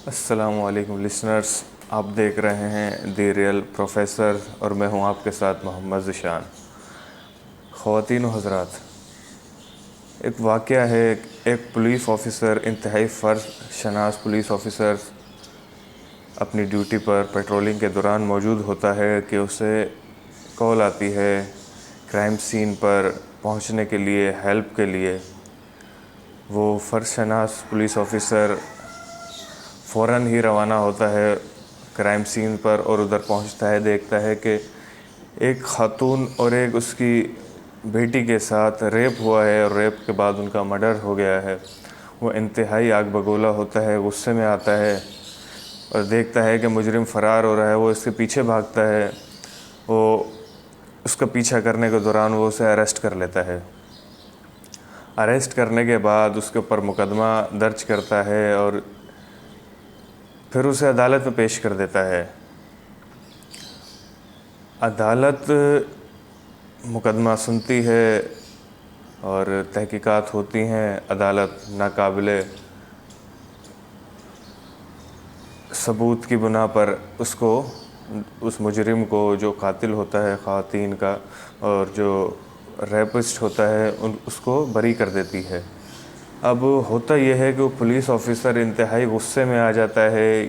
अस्सलामुअलैकुम लिसनर्स, आप देख रहे हैं द रियल प्रोफेसर और मैं हूं आपके साथ मोहम्मद ज़िशान। ख़वातीन व हज़रात, एक वाक़या है। एक पुलिस ऑफ़िसर, इंतहाई फ़र्ज शनास पुलिस ऑफ़िसर अपनी ड्यूटी पर पेट्रोलिंग के दौरान मौजूद होता है कि उसे कॉल आती है क्राइम सीन पर पहुंचने के लिए, हेल्प के लिए। वो फ़र्ज शनास पुलिस ऑफ़िसर फ़ौरन ही रवाना होता है क्राइम सीन पर और उधर पहुंचता है। देखता है कि एक खातून और एक उसकी बेटी के साथ रेप हुआ है और रेप के बाद उनका मर्डर हो गया है। वो इंतहाई आग बगोला होता है, गुस्से में आता है और देखता है कि मुजरिम फ़रार हो रहा है। वो इसके पीछे भागता है। वो उसका पीछा करने के दौरान वो उसे अरेस्ट कर लेता है। अरेस्ट करने के बाद उसके ऊपर मुकदमा दर्ज करता है और फिर उसे अदालत में पेश कर देता है। अदालत मुकदमा सुनती है और तहकीकात होती हैं। अदालत नाकाबिले सबूत की बुना पर उसको, उस मुजरिम को, जो कातिल होता है ख़वातीन का और जो रेपिस्ट होता है, उसको बरी कर देती है। अब होता यह है कि वो पुलिस ऑफ़िसर इंतहाई गुस्से में आ जाता है।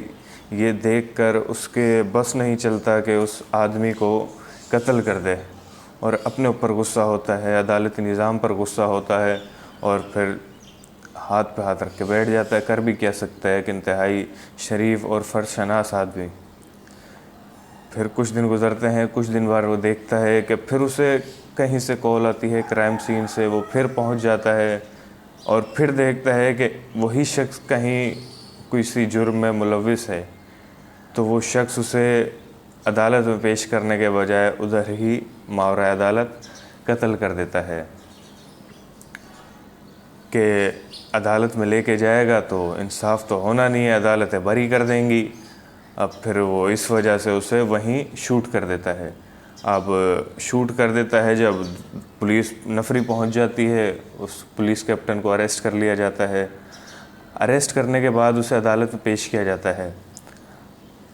ये देखकर उसके बस नहीं चलता कि उस आदमी को कत्ल कर दे और अपने ऊपर गुस्सा होता है, अदालती निज़ाम पर गुस्सा होता है और फिर हाथ पे हाथ रख के बैठ जाता है। कर भी क्या सकता है कि इंतहाई शरीफ और फ़र्ज़शनास आदमी। फिर कुछ दिन गुज़रते हैं। कुछ दिन बाद वो देखता है कि फिर उसे कहीं से कॉल आती है क्राइम सीन से। वो फिर पहुंच जाता है और फिर देखता है कि वही शख्स कहीं किसी जुर्म में मुलविस है। तो वो शख्स उसे अदालत में पेश करने के बजाय उधर ही मावरा अदालत कत्ल कर देता है कि अदालत में लेके जाएगा तो इंसाफ तो होना नहीं है, अदालतें बरी कर देंगी। अब फिर वो इस वजह से उसे वहीं शूट कर देता है। अब शूट कर देता है। जब पुलिस नफरी पहुंच जाती है, उस पुलिस कैप्टन को अरेस्ट कर लिया जाता है। अरेस्ट करने के बाद उसे अदालत में पेश किया जाता है।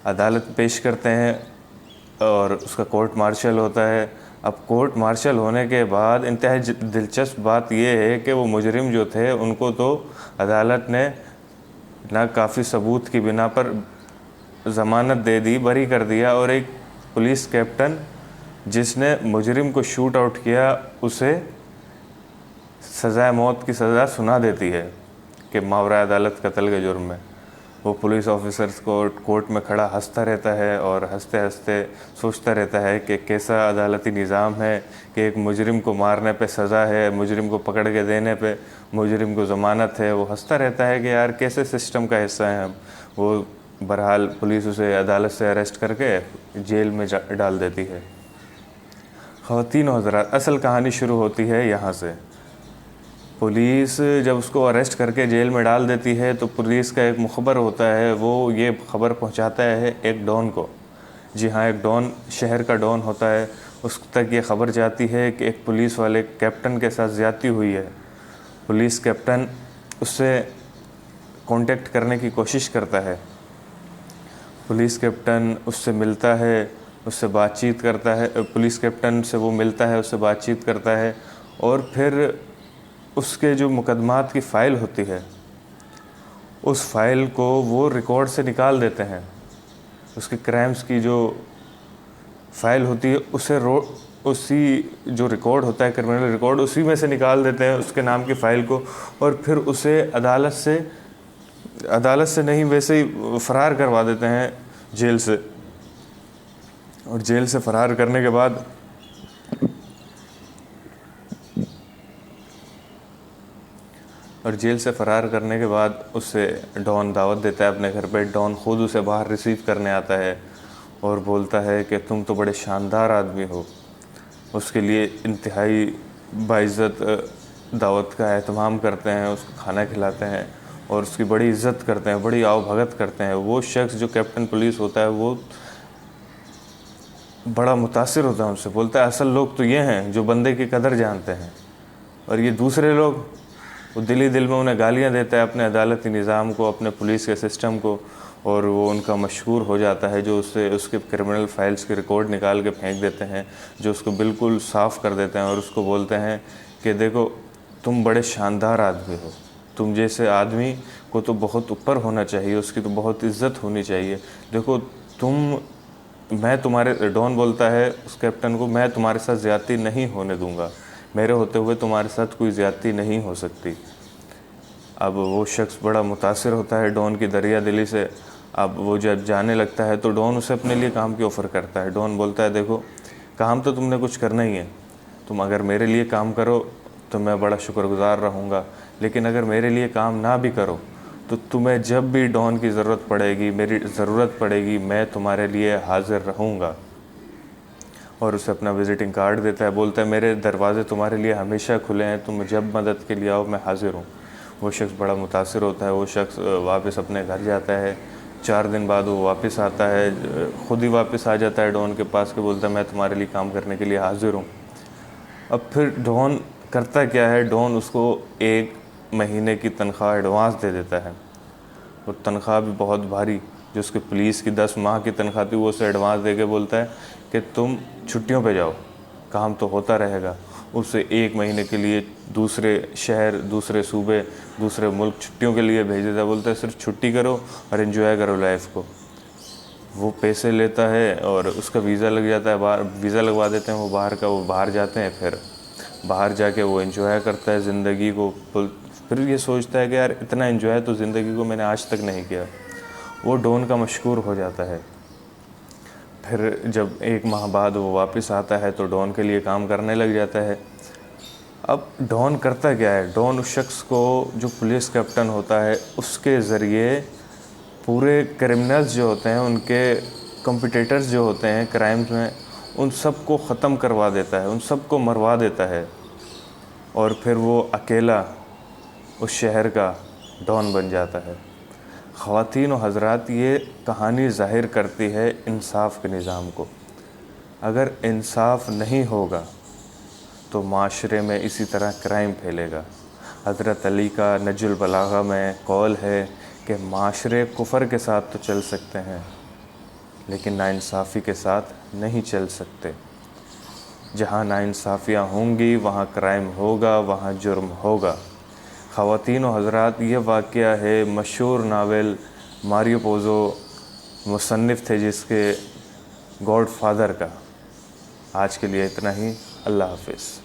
अदालत में पेश करते हैं और उसका कोर्ट मार्शल होता है। अब कोर्ट मार्शल होने के बाद इंतहाई दिलचस्प बात यह है कि वो मुजरिम जो थे उनको तो अदालत ने ना काफ़ी सबूत की बिना पर ज़मानत दे दी, बरी कर दिया, और एक पुलिस कैप्टन जिसने मुजरिम को शूट आउट किया उसे सज़ाए मौत की सज़ा सुना देती है कि मावरा अदालत कत्ल के जुर्म में। वो पुलिस ऑफिसर्स को कोर्ट में खड़ा हंसता रहता है और हंसते हंसते सोचता रहता है कि कैसा अदालती निज़ाम है कि एक मुजरिम को मारने पे सज़ा है, मुजरिम को पकड़ के देने पे मुजरिम को ज़मानत है। वो हंसता रहता है कि यार कैसे सिस्टम का हिस्सा है हम। वो बहरहाल पुलिस उसे अदालत से अरेस्ट करके जेल में डाल देती है। ख़वातीन और हज़रात, असल कहानी शुरू होती है यहाँ से। पुलिस जब उसको अरेस्ट करके जेल में डाल देती है तो पुलिस का एक मुखबर होता है, वो ये खबर पहुंचाता है एक डॉन को। जी हाँ, एक डॉन, शहर का डॉन होता है। उस तक ये खबर जाती है कि एक पुलिस वाले कैप्टन के साथ ज़्यादती हुई है। पुलिस कैप्टन उससे कांटेक्ट करने की कोशिश करता है। पुलिस कैप्टन उससे मिलता है, उससे बातचीत करता है। पुलिस कैप्टन से वो मिलता है, उससे बातचीत करता है और फिर उसके जो मुकदमात की फ़ाइल होती है, उस फाइल को वो रिकॉर्ड से निकाल देते हैं। उसके क्राइम्स की जो फ़ाइल होती है उसी जो रिकॉर्ड होता है, क्रिमिनल रिकॉर्ड, उसी में से निकाल देते हैं उसके नाम की फ़ाइल को और फिर उसे अदालत से नहीं, वैसे ही फ़रार करवा देते हैं जेल से। और जेल से फ़रार करने के बाद उससे डॉन दावत देता है अपने घर पे। डॉन खुद उसे बाहर रिसीव करने आता है और बोलता है कि तुम तो बड़े शानदार आदमी हो। उसके लिए इंतहाई बाइज़्ज़त दावत का एहतमाम करते हैं, उसको खाना खिलाते हैं और उसकी बड़ी इज़्ज़त करते हैं, बड़ी आवभगत करते हैं। वो शख्स जो कैप्टन पुलिस होता है वो बड़ा मुतासिर होता है उनसे। बोलता है असल लोग तो ये हैं जो बंदे की कदर जानते हैं, और ये दूसरे लोग, वो दिल ही दिल में उन्हें गालियाँ देता है अपने अदालती निज़ाम को, अपने पुलिस के सिस्टम को, और वो उनका मशहूर हो जाता है, जो उससे उसके क्रिमिनल फाइल्स के रिकॉर्ड निकाल के फेंक देते हैं, जो उसको बिल्कुल साफ़ कर देते हैं और उसको बोलते हैं कि देखो तुम बड़े शानदार आदमी हो, तुम जैसे आदमी को तो बहुत ऊपर होना चाहिए, उसकी तो बहुत इज्जत होनी चाहिए। देखो मैं तुम्हारे, डॉन बोलता है उस कैप्टन को, मैं तुम्हारे साथ ज़्यादती नहीं होने दूंगा, मेरे होते हुए तुम्हारे साथ कोई ज़्यादती नहीं हो सकती। अब वो शख्स बड़ा मुतासिर होता है डॉन की दरिया दिली से। अब वो जब जाने लगता है तो डॉन उसे अपने लिए काम की ऑफ़र करता है। डॉन बोलता है देखो काम तो तुमने कुछ करना ही है, तुम अगर मेरे लिए काम करो तो मैं बड़ा शुक्रगुज़ार रहूँगा, लेकिन अगर मेरे लिए काम ना भी करो तो तुम्हें जब भी डॉन की ज़रूरत पड़ेगी, मेरी ज़रूरत पड़ेगी, मैं तुम्हारे लिए हाज़िर रहूँगा। और उसे अपना विज़िटिंग कार्ड देता है, बोलता है मेरे दरवाज़े तुम्हारे लिए हमेशा खुले हैं, तुम जब मदद के लिए आओ मैं हाज़िर हूँ। वो शख्स बड़ा मुतासिर होता है, वो शख्स वापस अपने घर जाता है। 4 दिन बाद वो वापस आता है, ख़ुद ही वापस आ जाता है डॉन के पास के, बोलता है मैं तुम्हारे लिए काम करने के लिए हाज़िर हूँ। अब फिर डॉन करता क्या है, डॉन उसको 1 महीने की तनख्वाह एडवांस दे देता है, और तनख्वाह भी बहुत भारी, जो उसके पुलिस की 10 माह की तनख्वाह थी वो उसे एडवांस दे के बोलता है कि तुम छुट्टियों पे जाओ, काम तो होता रहेगा। उसे 1 महीने के लिए दूसरे शहर, दूसरे सूबे, दूसरे मुल्क छुट्टियों के लिए भेज देता है, बोलता है सिर्फ छुट्टी करो और एंजॉय करो लाइफ को। वो पैसे लेता है और उसका वीज़ा लग जाता है, बाहर वीज़ा लगवा देते हैं वो बाहर का, वो बाहर जाते हैं। फिर बाहर जाके वो एंजॉय करता है ज़िंदगी को। फिर ये सोचता है कि यार इतना एंजॉय तो ज़िंदगी को मैंने आज तक नहीं किया। वो डॉन का मशहूर हो जाता है। फिर जब 1 माह बाद वो वापस आता है तो डॉन के लिए काम करने लग जाता है। अब डॉन करता क्या है, डॉन उस शख्स को जो पुलिस कैप्टन होता है उसके ज़रिए पूरे क्रिमिनल्स जो होते हैं, उनके कॉम्पिटिटर्स जो होते हैं क्राइम्स में, उन सब को ख़त्म करवा देता है, उन सब को मरवा देता है। और फिर वो अकेला उस शहर का डॉन बन जाता है। ख़वातीन व हज़रात, ये कहानी ज़ाहिर करती है इंसाफ़ के निज़ाम को। अगर इंसाफ़ नहीं होगा तो माशरे में इसी तरह क्राइम फैलेगा। हज़रत अली का नजुल बलागा में कौल है कि माशरे कुफ़र के साथ तो चल सकते हैं लेकिन नाइंसाफ़ी के साथ नहीं चल सकते। जहाँ नाइंसाफ़ियाँ होंगी वहाँ क्राइम होगा, वहाँ जुर्म होगा। ख़वातीन व हज़रात, ये वाक़या है मशहूर नावल मारियो पोज़ो मुसन्निफ़ थे जिसके गॉड फादर का। आज के लिए इतना ही। अल्लाह हाफ़िज़।